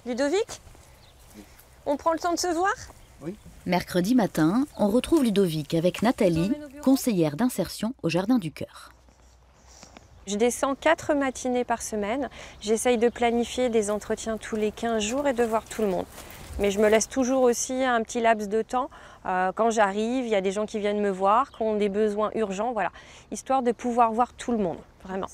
Ludovic, on prend le temps de se voir? Oui. Mercredi matin, on retrouve Ludovic avec Nathalie, conseillère d'insertion au Jardin du Cœur. Je descends 4 matinées par semaine. J'essaye de planifier des entretiens tous les 15 jours et de voir tout le monde. Mais je me laisse toujours aussi un petit laps de temps. Quand j'arrive, il y a des gens qui viennent me voir, qui ont des besoins urgents, voilà. Histoire de pouvoir voir tout le monde, vraiment.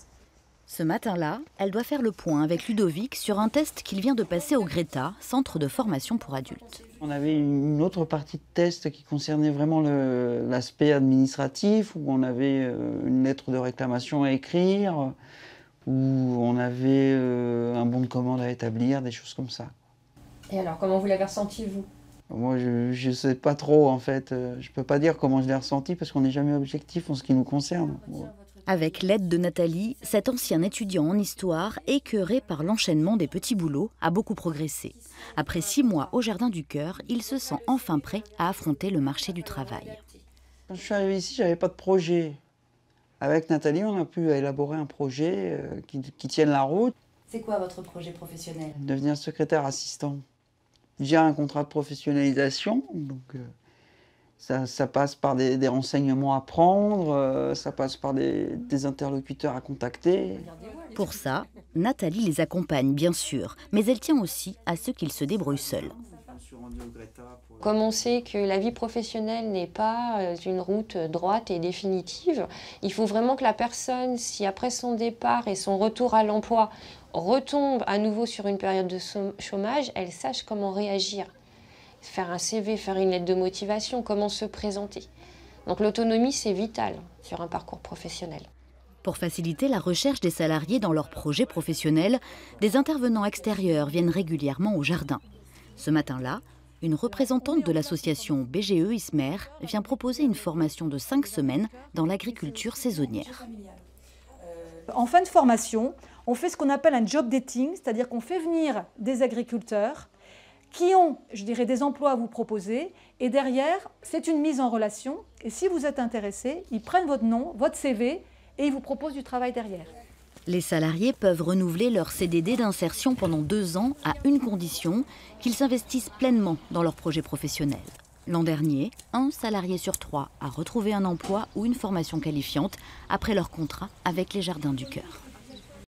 Ce matin-là, elle doit faire le point avec Ludovic sur un test qu'il vient de passer au Greta, centre de formation pour adultes. On avait une autre partie de test qui concernait vraiment l'aspect administratif, où on avait une lettre de réclamation à écrire, où on avait un bon de commande à établir, des choses comme ça. Et alors, comment vous l'avez ressenti, vous? Moi, je ne sais pas trop, en fait. Je ne peux pas dire comment je l'ai ressenti, parce qu'on n'est jamais objectif en ce qui nous concerne. Avec l'aide de Nathalie, cet ancien étudiant en histoire, écœuré par l'enchaînement des petits boulots, a beaucoup progressé. Après 6 mois au Jardin du Cœur, il se sent enfin prêt à affronter le marché du travail. Quand je suis arrivé ici, je n'avais pas de projet. Avec Nathalie, on a pu élaborer un projet qui tienne la route. C'est quoi votre projet professionnel? Devenir secrétaire assistant. J'ai un contrat de professionnalisation, donc ça passe par des renseignements à prendre, ça passe par des interlocuteurs à contacter. Pour ça, Nathalie les accompagne bien sûr, mais elle tient aussi à ce qu'ils se débrouillent seuls. Comme on sait que la vie professionnelle n'est pas une route droite et définitive, il faut vraiment que la personne, si après son départ et son retour à l'emploi, retombe à nouveau sur une période de chômage, elle sache comment réagir. Faire un CV, faire une lettre de motivation, comment se présenter. Donc l'autonomie, c'est vital sur un parcours professionnel. Pour faciliter la recherche des salariés dans leurs projets professionnels, des intervenants extérieurs viennent régulièrement au jardin. Ce matin-là, une représentante de l'association BGE ISMER vient proposer une formation de 5 semaines dans l'agriculture saisonnière. En fin de formation, on fait ce qu'on appelle un job dating, c'est-à-dire qu'on fait venir des agriculteurs qui ont, je dirais, des emplois à vous proposer, et derrière, c'est une mise en relation, et si vous êtes intéressé, ils prennent votre nom, votre CV, et ils vous proposent du travail derrière. Les salariés peuvent renouveler leur CDD d'insertion pendant 2 ans à une condition, qu'ils s'investissent pleinement dans leur projet professionnel. L'an dernier, 1 salarié sur 3 a retrouvé un emploi ou une formation qualifiante après leur contrat avec les Jardins du Cœur.